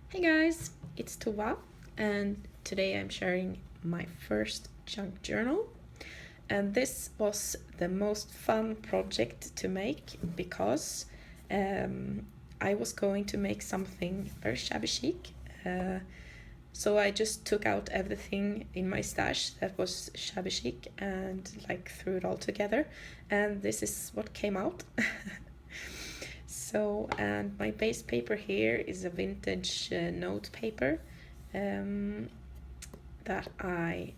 Hey guys, it's Tova, and today I'm sharing my first junk journal. And this was the most fun project to make because I was going to make something very shabby chic. So I just took out everything in my stash that was shabby chic and threw it all together, and this is what came out. So, and my base paper here is a vintage note paper that I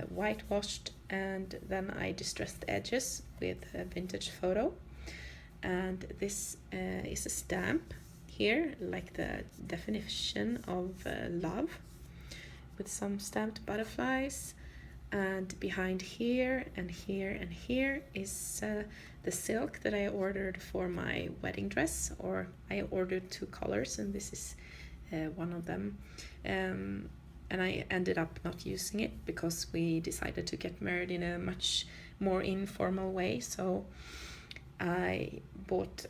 whitewashed, and then I distressed the edges with a vintage photo. And this is a stamp here, like the definition of love, with some stamped butterflies. And behind here and here and here is the silk that I ordered for my wedding dress, or I ordered 2 colors and this is one of them. And I ended up not using it because we decided to get married in a much more informal way. So I bought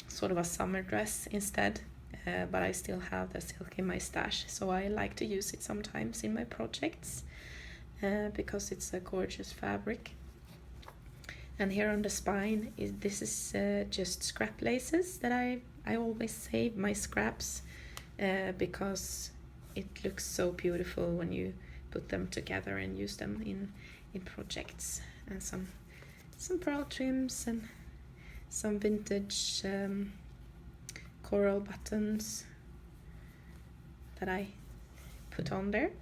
sort of a summer dress instead, but I still have the silk in my stash, so I like to use it sometimes in my projects. Because it's a gorgeous fabric. And here on the spine, this is just scrap laces that I always save my scraps because it looks so beautiful when you put them together and use them in projects. And some pearl trims and some vintage coral buttons that I put on there.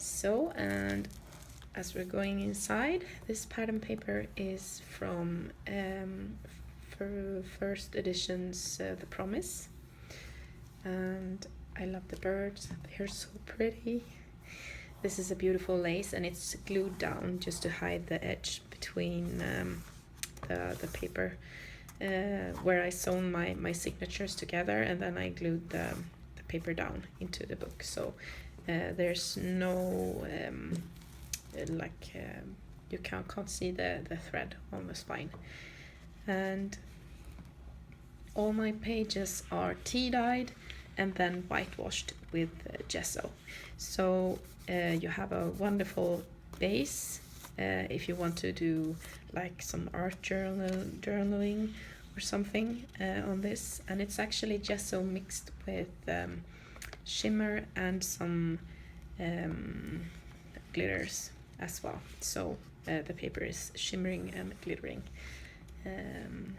So, and as we're going inside, this pattern paper is from first edition's The Promise, and I love the birds, they're so pretty. This is a beautiful lace and it's glued down just to hide the edge between the paper where I sewn my signatures together, and then I glued the paper down into the book. So there's no you can't see the thread on the spine. And all my pages are tea dyed and then whitewashed with gesso. So you have a wonderful base if you want to do like some art journaling or something on this. And it's actually gesso mixed with shimmer and some glitters as well. So the paper is shimmering and glittering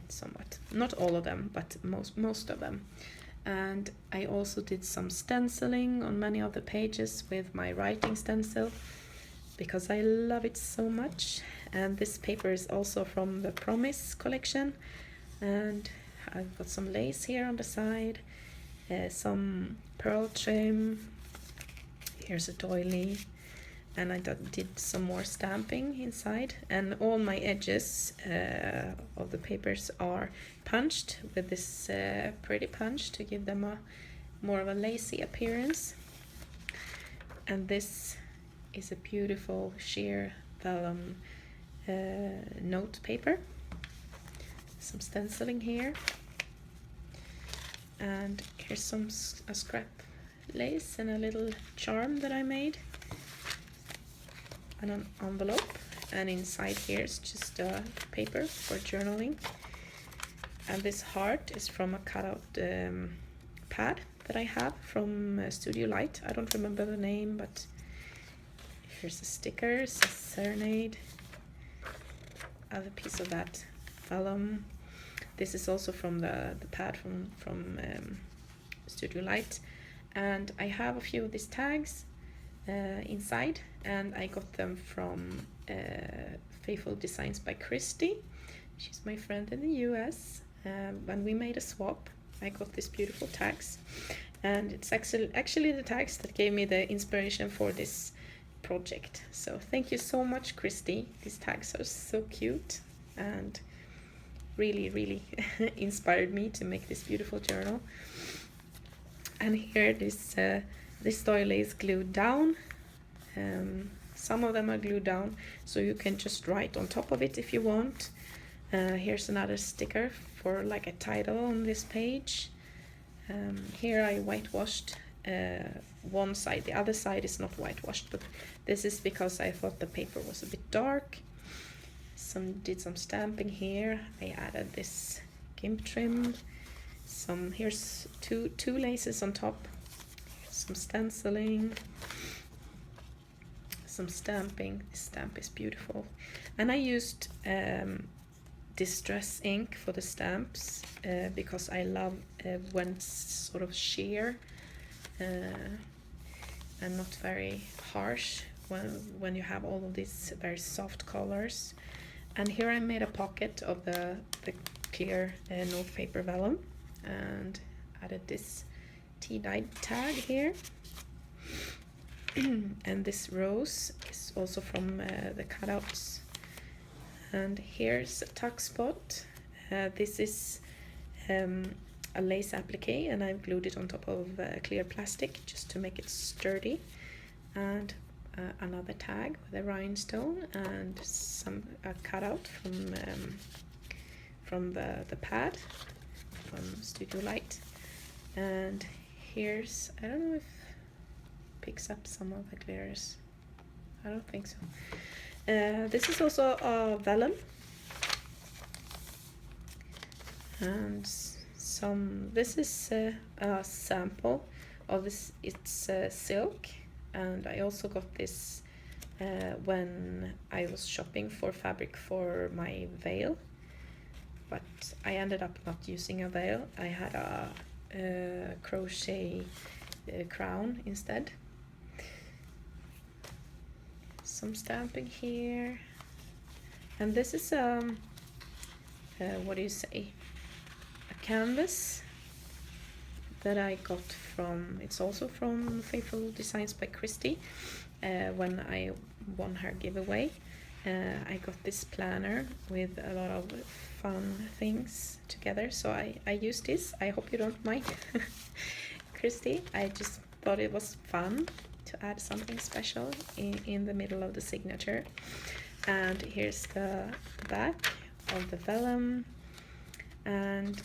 somewhat. Not all of them, but most of them. And I also did some stenciling on many of the pages with my writing stencil because I love it so much. And this paper is also from the Promise collection, and I've got some lace here on the side, some pearl trim, here's a doily, and I did some more stamping inside. And all my edges of the papers are punched with this pretty punch to give them a more of a lacy appearance. And this is a beautiful sheer vellum note paper. Some stenciling here, and here's a scrap lace and a little charm that I made, and an envelope, and inside here is just a paper for journaling. And this heart is from a cutout pad that I have from Studio Light. I don't remember the name, but here's a sticker, it says Serenade, other piece of that vellum. This is also from the pad from Studio Light. And I have a few of these tags inside, and I got them from Faithful Designs by Christy. She's my friend in the US. When we made a swap, I got these beautiful tags, and it's actually the tags that gave me the inspiration for this project. So thank you so much, Christy. These tags are so cute and really inspired me to make this beautiful journal. And here this doily is glued down. Some of them are glued down, so you can just write on top of it if you want. Here's another sticker for like a title on this page. Here I whitewashed one side. The other side is not whitewashed, but this is because I thought the paper was a bit dark. Did some stamping here. I added this gimp trim. Here's two laces on top. Some stenciling. Some stamping. This stamp is beautiful. And I used distress ink for the stamps because I love when it's sort of sheer and not very harsh when you have all of these very soft colors. And here I made a pocket of the clear notepaper vellum and added this tea-dyed tag here. And this rose is also from the cutouts. And here's a tuck spot. This is a lace applique, and I've glued it on top of clear plastic just to make it sturdy. And another tag with a rhinestone and a cutout from the pad from Studio Light. And here's, I don't know if picks up some of the glitters. I don't think so. This is also a vellum and this is a sample of this. It's silk, and I also got this when I was shopping for fabric for my veil, but I ended up not using a veil. I had a crochet crown instead. Some stamping here, and this is what do you say, a canvas that I got from, it's also from Faithful Designs by Christy. When I won her giveaway, I got this planner with a lot of fun things together, so I used this. I hope you don't mind. Christy, I just thought it was fun to add something special in the middle of the signature. And here's the back of the vellum. And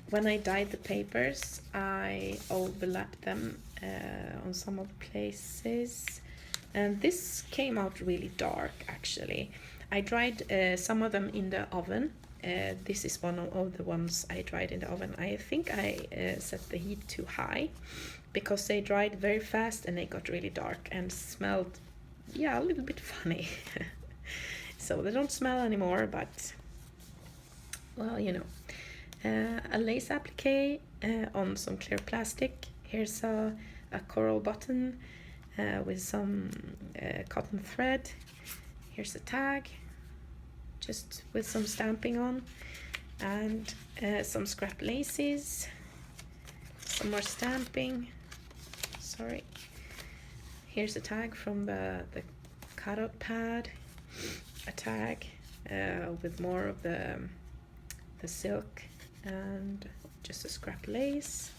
when I dyed the papers, I overlapped them on some of the places, and this came out really dark actually. I dried some of them in the oven. This is one of the ones I dried in the oven. I think I set the heat too high, because they dried very fast and they got really dark and smelled, yeah, a little bit funny. So they don't smell anymore, but well, you know. A lace applique on some clear plastic. Here's a coral button with some cotton thread. Here's a tag, just with some stamping on, and some scrap laces, some more stamping. Sorry. Here's a tag from the cutout pad, a tag with more of the silk, and just a scrap lace.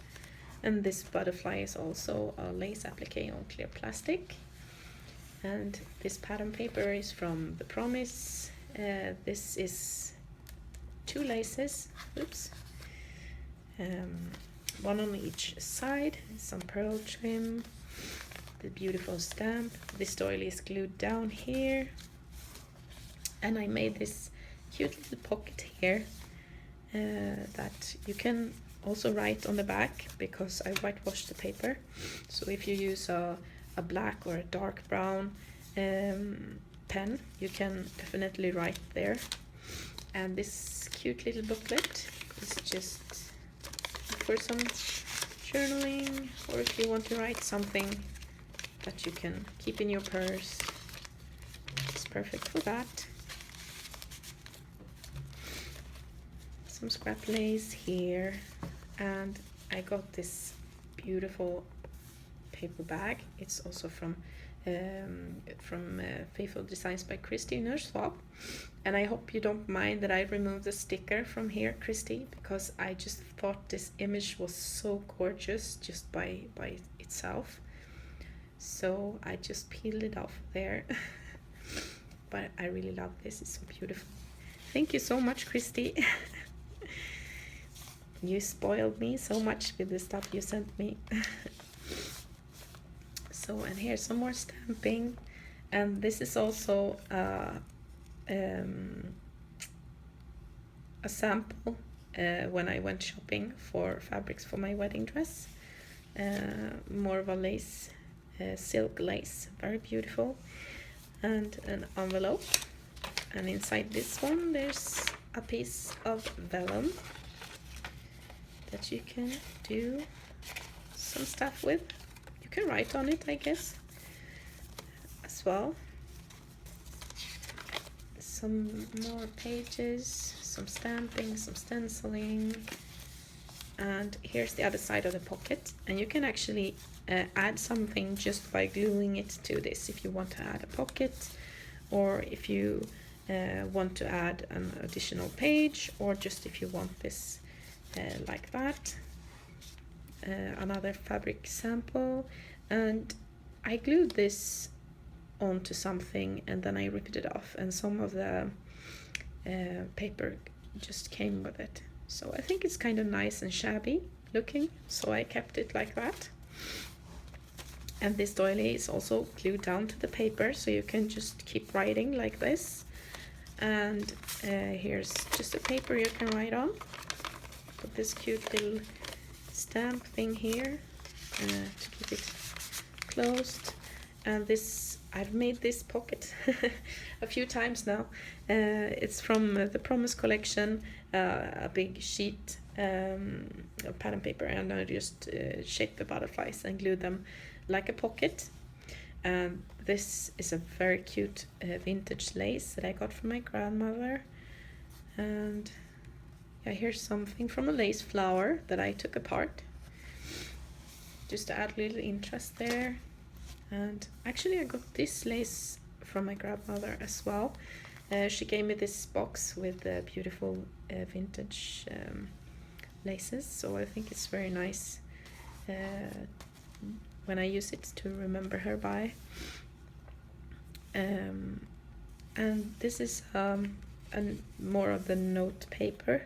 And this butterfly is also a lace applique on clear plastic. And this pattern paper is from The Promise. This is 2 laces, oops, one on each side, some pearl trim, the beautiful stamp. This doily is glued down here, and I made this cute little pocket here that you can also write on the back, because I whitewashed the paper. So if you use a black or a dark brown pen, you can definitely write there. And this cute little booklet is just for some journaling, or if you want to write something that you can keep in your purse, it's perfect for that. Some scrap lace here, and I got this beautiful paper bag. It's also from Faithful Designs by Christy Swap. And I hope you don't mind that I removed the sticker from here, Christy, because I just thought this image was so gorgeous just by itself. So I just peeled it off there. But I really love this, it's so beautiful. Thank you so much, Christy. You spoiled me so much with the stuff you sent me. So, and here's some more stamping, and this is also a sample when I went shopping for fabrics for my wedding dress. More of a lace, silk lace, very beautiful, and an envelope, and inside this one there's a piece of vellum that you can do some stuff with. You can write on it, I guess, as well. Some more pages, some stamping, some stenciling, and here's the other side of the pocket, and you can actually add something just by gluing it to this if you want to add a pocket, or if you want to add an additional page, or just if you want this like that. Another fabric sample, and I glued this onto something and then I ripped it off, and some of the paper just came with it. So I think it's kind of nice and shabby looking, so I kept it like that. And this doily is also glued down to the paper, so you can just keep writing like this. And here's just a paper you can write on. Put this cute little stamp thing here to keep it closed. And this, I've made this pocket a few times now. It's from the Promise collection, a big sheet of pattern paper, and I just shaped the butterflies and glued them like a pocket. This is a very cute vintage lace that I got from my grandmother. And yeah, here's something from a lace flower that I took apart just to add a little interest there. And actually I got this lace from my grandmother as well. She gave me this box with beautiful vintage laces, so I think it's very nice when I use it to remember her by. And this is more of the note paper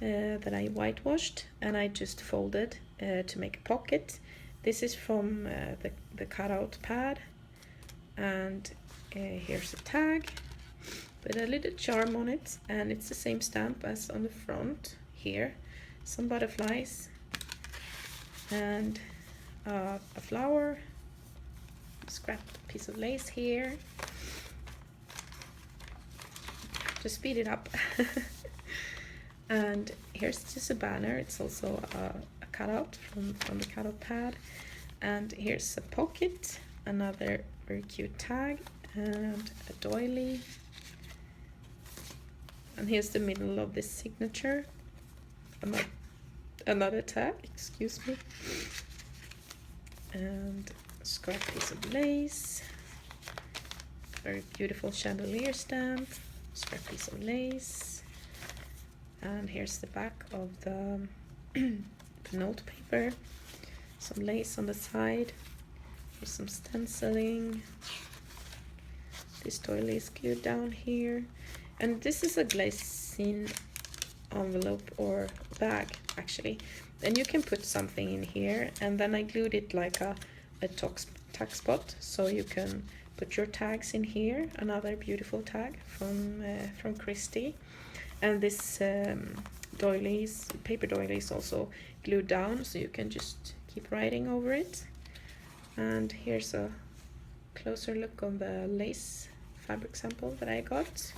that I whitewashed, and I just folded to make a pocket. This is from the cutout pad, and here's a tag with a little charm on it, and it's the same stamp as on the front here. Some butterflies and a flower, scrapped piece of lace here. Just speed it up. And here's just a banner. It's also a cutout from the cutout pad. And here's a pocket, another very cute tag, and a doily. And here's the middle of this signature. Another tag, excuse me. And a scrap piece of lace. Very beautiful chandelier stamp. Scrap piece of lace. And here's the back of the note paper. Some lace on the side. Here's some stenciling. This doily is glued down here. And this is a glazine envelope or bag actually. And you can put something in here, and then I glued it like a tag spot, so you can put your tags in here. Another beautiful tag from Christie. And this paper doily is also glued down, so you can just keep writing over it. And here's a closer look on the lace fabric sample that I got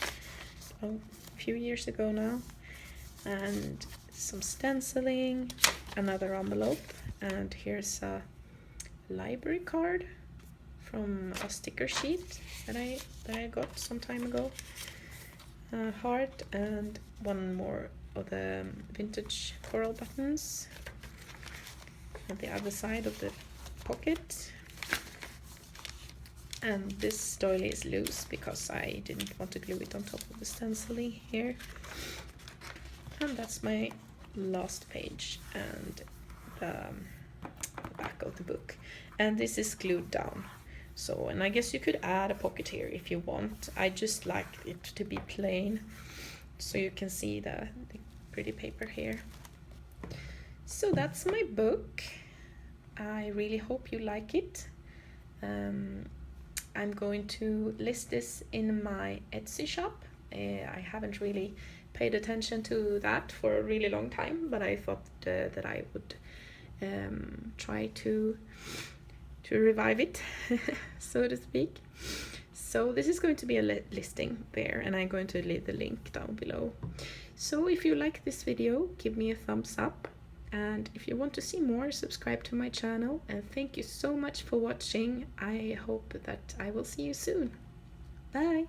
a few years ago now. And some stenciling, another envelope, and here's a library card from a sticker sheet that I got some time ago. Heart, and one more of the vintage coral buttons at the other side of the pocket. And this doily is loose because I didn't want to glue it on top of the stenciling here. And that's my last page and the back of the book. And this is glued down. So, and I guess you could add a pocket here if you want. I just like it to be plain, so you can see the pretty paper here. So that's my book. I really hope you like it. I'm going to list this in my Etsy shop. I haven't really paid attention to that for a really long time, but I thought that I would try to revive it, so to speak. So this is going to be a listing there, and I'm going to leave the link down below. So if you like this video, give me a thumbs up, and if you want to see more, subscribe to my channel, and thank you so much for watching. I hope that I will see you soon. Bye!